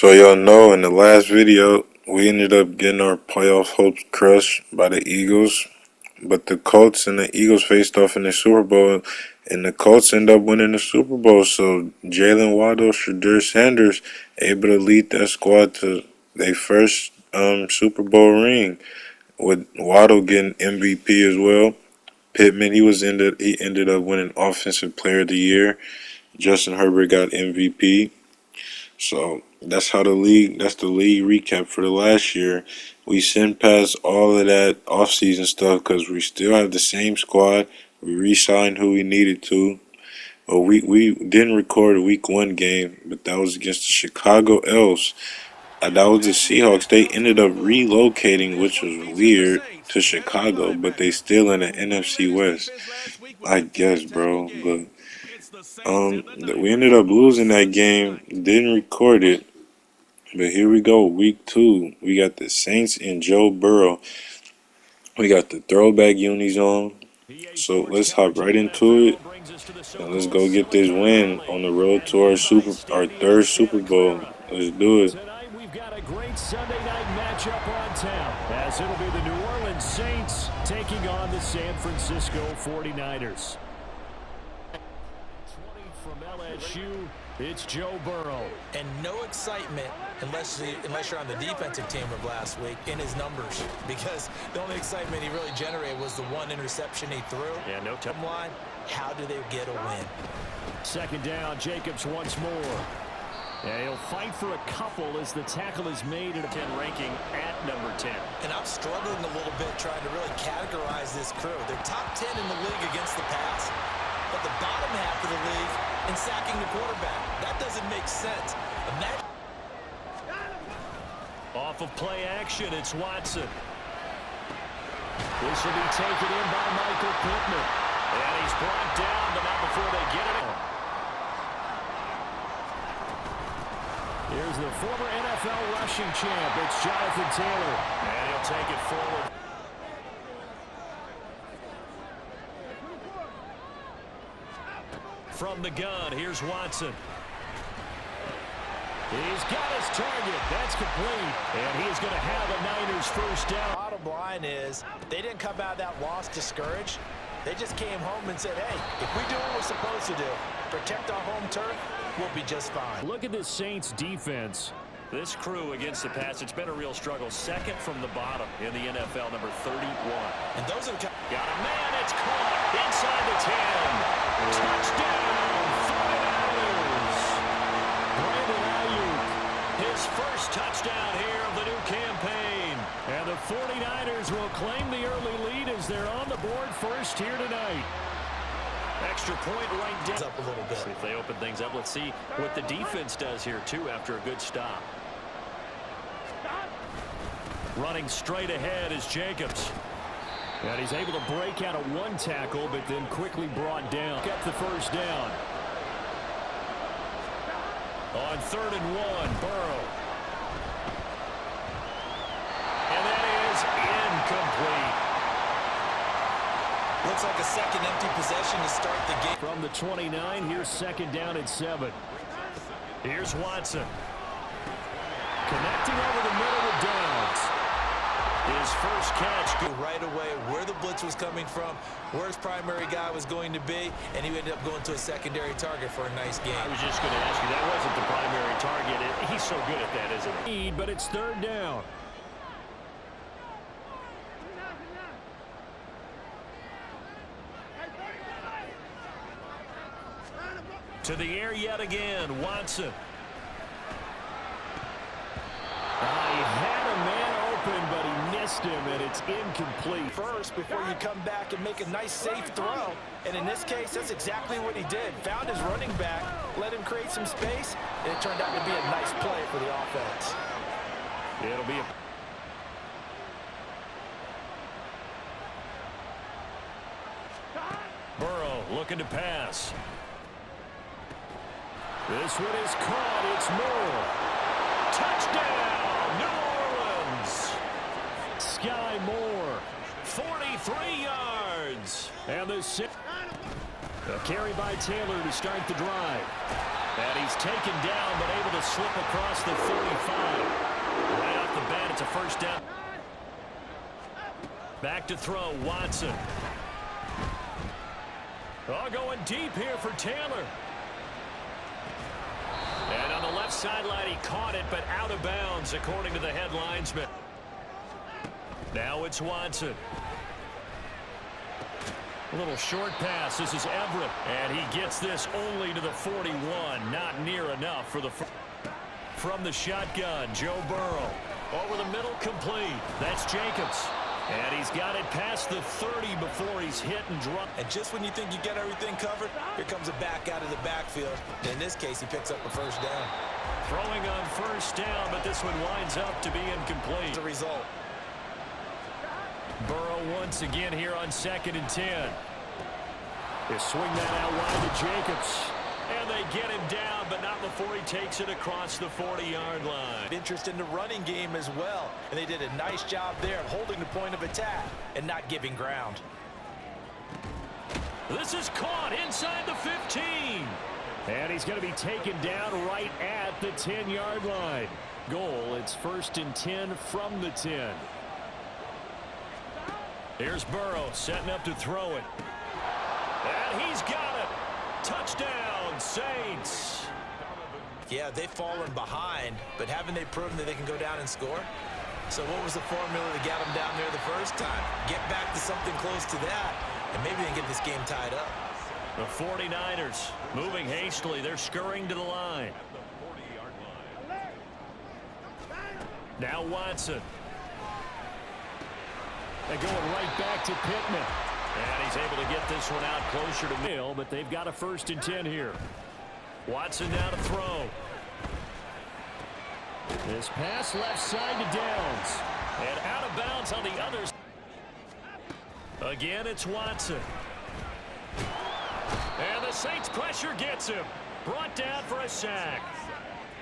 So y'all know in the last video, we ended up getting our playoff hopes crushed by the Eagles. But the Colts and the Eagles faced off in the Super Bowl, and the Colts end up winning the Super Bowl. So Jalen Waddle, Shadur Sanders, able to lead that squad to their first Super Bowl ring, with Waddle getting MVP as well. Pittman, he ended up winning Offensive Player of the Year. Justin Herbert got MVP. So that's the league recap for the last year. We sent past all of that offseason stuff because we still have the same squad. We re-signed who we needed to. But we didn't record a week 1 game, but that was against the Chicago Elves. That was the Seahawks. They ended up relocating, which was weird, to Chicago, but they still in the NFC West. I guess, bro. But we ended up losing that game. Didn't record it. But here we go, week 2. We got the Saints and Joe Burrow. We got the throwback unis on. So let's hop right into it. And let's go get this win on the road to our third Super Bowl. Let's do it. Tonight we've got a great Sunday night matchup on tap, as it'll be the New Orleans Saints taking on the San Francisco 49ers. 20 from LSU, it's Joe Burrow. And no excitement unless you're on the defensive team of last week in his numbers, because the only excitement he really generated was the one interception he threw. Yeah, no time. Line, how do they get a win? Second down, Jacobs once more. Yeah, he'll fight for a couple as the tackle is made at a 10 ranking at number 10. And I'm struggling a little bit trying to really categorize this crew. They're top 10 in the league against the pass, but the bottom half of the league in sacking the quarterback. That doesn't make sense. Off of play action, it's Watson. This will be taken in by Michael Pittman. And he's brought down, but not before they get it. Here's the former NFL rushing champ. It's Jonathan Taylor. And he'll take it forward. From the gun, here's Watson. He's got his target. That's complete. And he's going to have a Niners first down. Bottom line is, they didn't come out of that loss discouraged. They just came home and said, hey, if we do what we're supposed to do, protect our home turf, we'll be just fine. Look at this Saints defense. This crew against the pass, it's been a real struggle. Second from the bottom in the NFL, number 31. And those are got a man, it's caught inside the 10. Touchdown, 49ers. Brandon Ayuk, his first touchdown here of the new campaign. And the 49ers will claim the early lead as they're on the board first here tonight. Extra point right down. Up a little bit. See if they open things up. Let's see what the defense does here, too, after a good stop. Running straight ahead is Jacobs. And he's able to break out of one tackle, but then quickly brought down. Got the first down. On 3rd and 1, Burrow. And that is incomplete. Looks like a second empty possession to start the game. From the 29, here's second down at 7. Here's Watson. Connecting over the middle with Downs. His first catch. Right away where the blitz was coming from, where his primary guy was going to be, and he ended up going to a secondary target for a nice game. I was just going to ask you, that wasn't the primary target. He's so good at that, isn't he? But it's 3rd down. To the air yet again, Watson. He had a man open, but he missed him, and it's incomplete. First, before you come back and make a nice, safe throw. And in this case, that's exactly what he did. Found his running back, let him create some space, and it turned out to be a nice play for the offense. It'll be a... Burrow looking to pass. This one is caught. It's Moore. Touchdown, New Orleans. Sky Moore, 43 yards. And the A carry by Taylor to start the drive. And he's taken down, but able to slip across the 45. Right off the bat, it's a first down. Back to throw, Watson. Oh, going deep here for Taylor. And on the left sideline, he caught it, but out of bounds, according to the head linesman. Now it's Watson. A little short pass. This is Everett. And he gets this only to the 41. Not near enough for the... From the shotgun, Joe Burrow. Over the middle, complete. That's Jacobs. And he's got it past the 30 before he's hit and dropped. And just when you think you get everything covered, here comes a back out of the backfield. And in this case, he picks up a first down. Throwing on first down, but this one winds up to be incomplete. The result. Burrow once again here on 2nd and 10. They swing that out wide to Jacobs. And they get him down, but not before he takes it across the 40-yard line. Interest in the running game as well. And they did a nice job there of holding the point of attack and not giving ground. This is caught inside the 15. And he's going to be taken down right at the 10-yard line. Goal, it's 1st and 10 from the 10. Here's Burrow setting up to throw it. And he's got it. Touchdown, Saints. Yeah, they've fallen behind, but haven't they proven that they can go down and score? So what was the formula that got them down there the first time? Get back to something close to that, and maybe they can get this game tied up. The 49ers moving hastily. They're scurrying to the line. Now Watson. They're going right back to Pittman. And he's able to get this one out closer to Mill, but they've got a 1st and 10 here. Watson now to throw. This pass left side to Downs. And out of bounds on the others. Again, it's Watson. And the Saints pressure gets him. Brought down for a sack.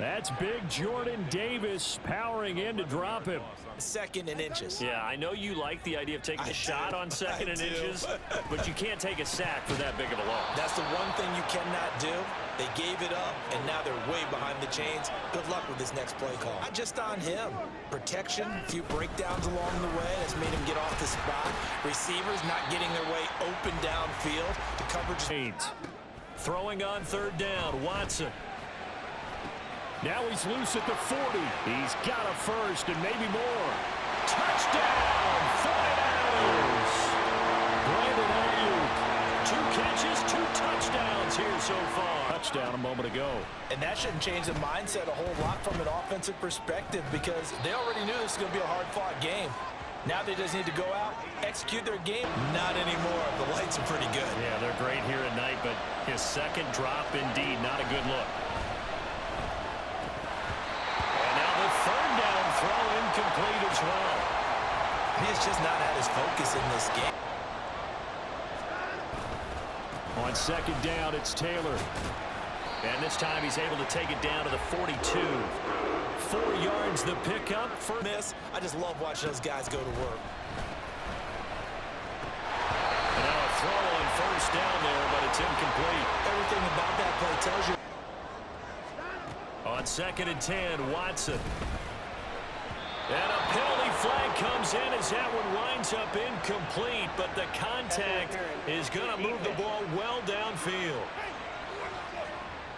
That's big Jordan Davis powering in to drop him. 2nd and inches. Yeah, I know you like the idea of taking a shot on 2nd and inches, but you can't take a sack for that big of a loss. That's the one thing you cannot do. They gave it up, and now they're way behind the chains. Good luck with this next play call. Not just on him. Protection, a few breakdowns along the way. That's made him get off the spot. Receivers not getting their way open downfield. The coverage. Throwing on 3rd down, Watson. Now he's loose at the 40. He's got a first and maybe more. Touchdown, 49ers. Brandon Ayuk. 2 catches, 2 touchdowns here so far. Touchdown a moment ago. And that shouldn't change the mindset a whole lot from an offensive perspective because they already knew this was going to be a hard-fought game. Now they just need to go out, execute their game. Not anymore. The lights are pretty good. Yeah, they're great here at night, but his second drop, indeed, not a good look. Third down throw incomplete as well. He has just not had his focus in this game. On 2nd down, it's Taylor. And this time he's able to take it down to the 42. 4 yards the pickup for miss. I just love watching those guys go to work. And now a throw on 1st down there, but it's incomplete. Everything about that play tells you. On 2nd and 10, Watson. And a penalty flag comes in as that one winds up incomplete, but the contact is going to move the ball well downfield.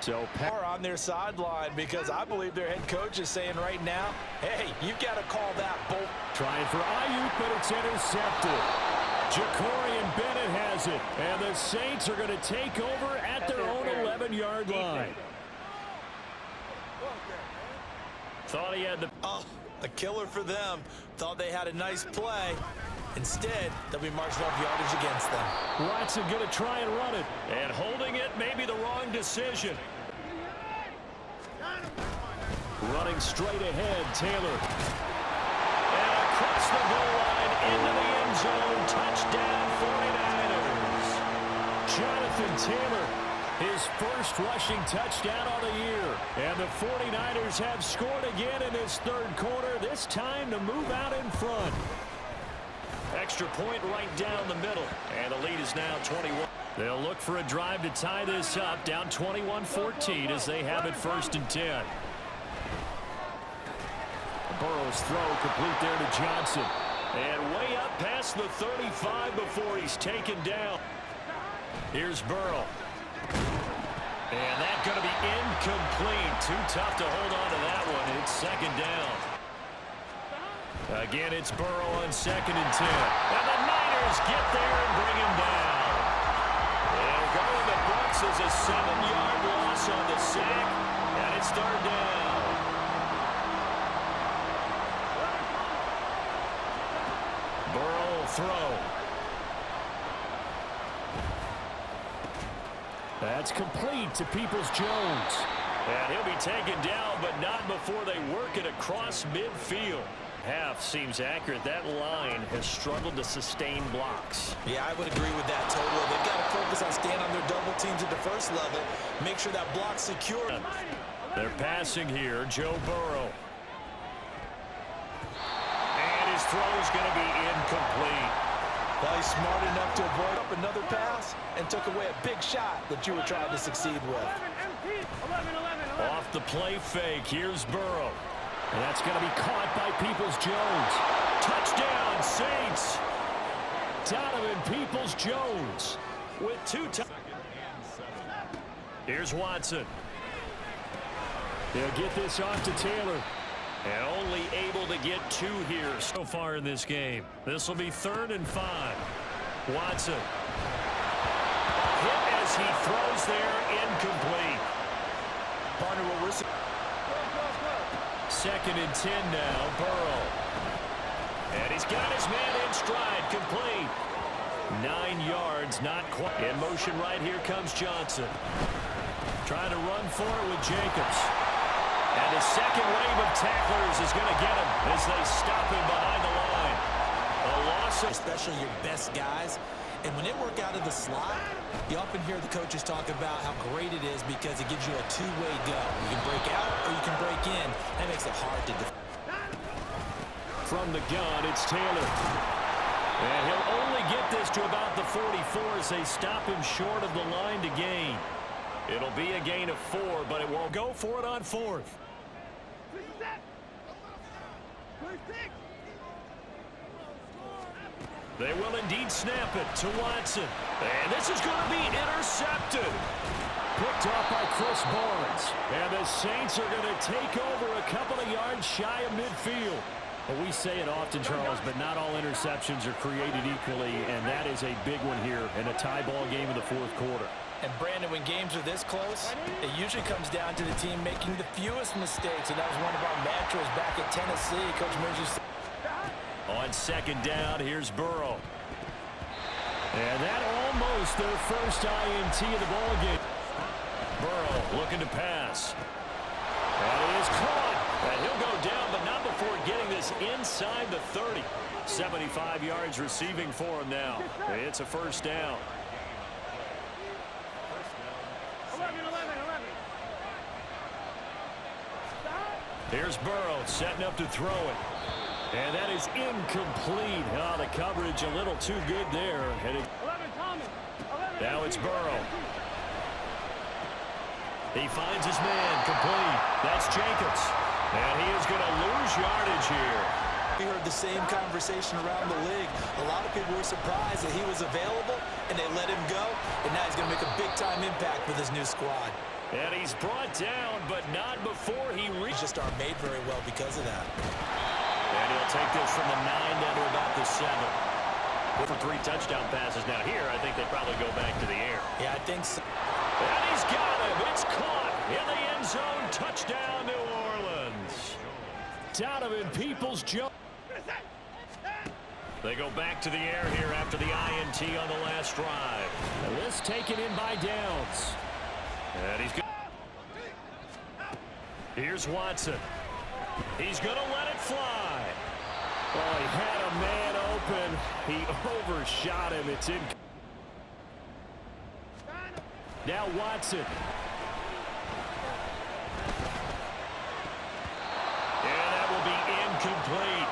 So Power on their sideline because I believe their head coach is saying right now, hey, you've got to call that bolt. Trying for Ayuk, but it's intercepted. Jacorian Bennett has it, and the Saints are going to take over at their own 11-yard line. Thought he had the... Oh, a killer for them. Thought they had a nice play. Instead, they'll be marching off yardage against them. Watson going to try and run it. And holding it may be the wrong decision. Running straight ahead, Taylor. And across the goal line into the end zone. Touchdown, 49ers. Jonathan Taylor, his first rushing touchdown of the year. And the 49ers have scored again in this 3rd quarter, this time to move out in front. Extra point right down the middle. And the lead is now 21. They'll look for a drive to tie this up, down 21-14 as they have it 1st and 10. Burrow's throw complete there to Johnson. And way up past the 35 before he's taken down. Here's Burrow. And that's going to be incomplete. Too tough to hold on to that one. It's 2nd down. Again, it's Burrow on 2nd and 10. And the Niners get there and bring him down. They'll go in the books as a 7-yard loss on the sack. And it's 3rd down. Burrow will throw. That's complete to Peoples-Jones. And he'll be taken down, but not before they work it across midfield. Half seems accurate. That line has struggled to sustain blocks. Yeah, I would agree with that totally. They've got to focus on staying on their double teams at the first level. Make sure that block's secure. They're passing here. Joe Burrow. And his throw's going to be incomplete. Well, he's smart enough to avoid up another pass and took away a big shot that you were trying to succeed with. Off the play fake. Here's Burrow. And that's going to be caught by Peoples-Jones. Touchdown, Saints. Donovan Peoples-Jones with 2 Here's Watson. They'll get this off to Taylor. And only able to get 2 here so far in this game. This will be 3rd and 5. Watson. Hit as he throws there, incomplete. Partner will receive. 2nd and 10 now, Burrow. And he's got his man in stride, complete. 9 yards, not quite. In motion right here comes Johnson. Trying to run for it with Jacobs. And the second wave of tacklers is going to get him as they stop him behind the line. A loss of... Especially your best guys. And when they work out of the slot, you often hear the coaches talk about how great it is because it gives you a two-way go. You can break out or you can break in. That makes it hard to defend. From the gun, it's Taylor. And he'll only get this to about the 44 as they stop him short of the line to gain. It'll be a gain of 4, but it won't go for it on 4th. They will indeed snap it to Watson. And this is going to be intercepted. Picked off by Chris Barnes. And the Saints are going to take over a couple of yards shy of midfield. Well, we say it often, Charles, but not all interceptions are created equally, and that is a big one here in a tie ball game in the 4th quarter. And Brandon, when games are this close, it usually comes down to the team making the fewest mistakes, and that was one of our mantras back at Tennessee. Coach Murphy said. On 2nd down, here's Burrow. And that almost their first INT of the ball game. Burrow looking to pass. And it is caught. And he'll go down, but not before getting this inside the 30. 75 yards receiving for him now. It's a 1st down. 11. Here's Burrow setting up to throw it. And that is incomplete. Oh, the coverage a little too good there. Now it's Burrow. He finds his man complete. That's Jacobs. And he is going to lose yardage here. We heard the same conversation around the league. A lot of people were surprised that he was available, and they let him go. And now he's going to make a big-time impact with his new squad. And he's brought down, but not before he reaches. Just aren't made very well because of that. And he'll take this from the 9 down to about the 7. For 3 touchdown passes. Now here, I think they probably go back to the air. Yeah, I think so. And he's got him. It's caught in the end zone. Touchdown, New Orleans. Donovan Peoples-Jones. They go back to the air here after the INT on the last drive. And this taken in by Downs. And he's good. Here's Watson. He's going to let it fly. Oh, he had a man open. He overshot him. It's in. Now Watson. And that will be incomplete.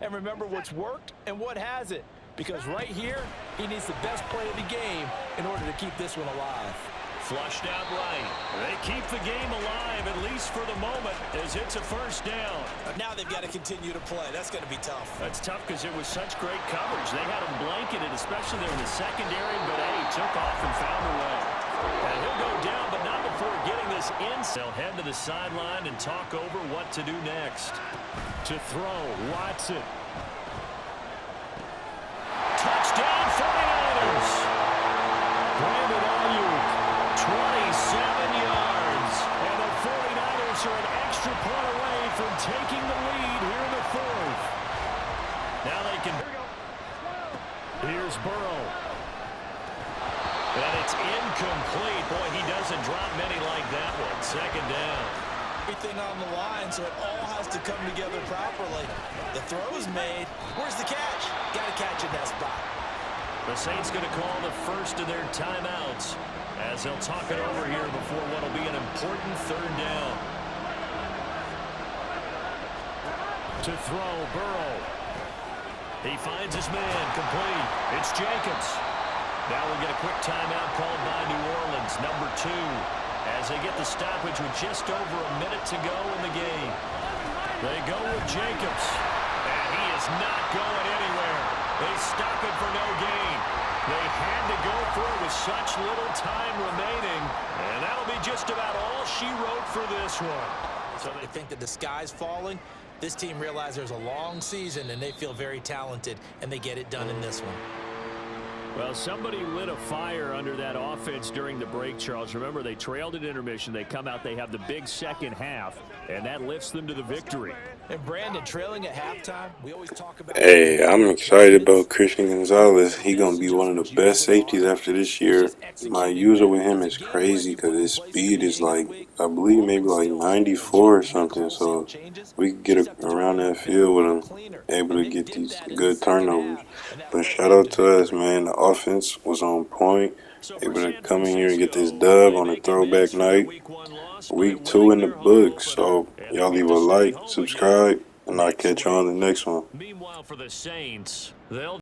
And remember what's worked and what hasn't. because right here, he needs the best play of the game in order to keep this one alive. Flushed out right. They keep the game alive, at least for the moment, as it's a first down. Now they've got to continue to play. That's going to be tough. That's tough because it was such great coverage. They had him blanketed, especially there in the secondary, but hey, he took off and found a way. And he'll go down, but not before getting this in. They'll head to the sideline and talk over what to do next. To throw, Watson. Touchdown, 49ers. Brandon Ayuk, 27 yards. And the 49ers are an extra point away from taking the lead here in the fourth. Now they can. Here's Burrow. And it's incomplete. Boy, he doesn't drop many like that one. Second down. Everything on the line, so it all has to come together properly. The throw's made. Where's the catch? Got to catch in that spot. The Saints going to call the first of their timeouts as they'll talk it over here before what will be an important third down. To throw, Burrow. He finds his man, complete. It's Jacobs. Now we'll get a quick timeout called by New Orleans, number 2, as they get the stoppage with just over a minute to go in the game. They go with Jacobs, and he is not going anywhere. They stop it for no gain. They had to go for it with such little time remaining, and that'll be just about all she wrote for this one. So they think that the sky's falling. This team realizes there's a long season, and they feel very talented, and they get it done in this one. Well, somebody lit a fire under that offense during the break, Charles. Remember, they trailed at intermission. They come out, they have the big second half, and that lifts them to the victory. And Brandon, trailing at halftime, we always talk about... Hey, I'm excited about Christian Gonzalez. He's going to be one of the best safeties after this year. My user with him is crazy because his speed is like, I believe maybe like 94 or something. So we can get around that field with him, able to get these good turnovers. But shout out to us, man. The offense was on point. Able to come in here and get this dub on a throwback night. Week 2 in the books. So y'all leave a like, subscribe, and I'll catch you on the next one. Meanwhile, for the Saints, they'll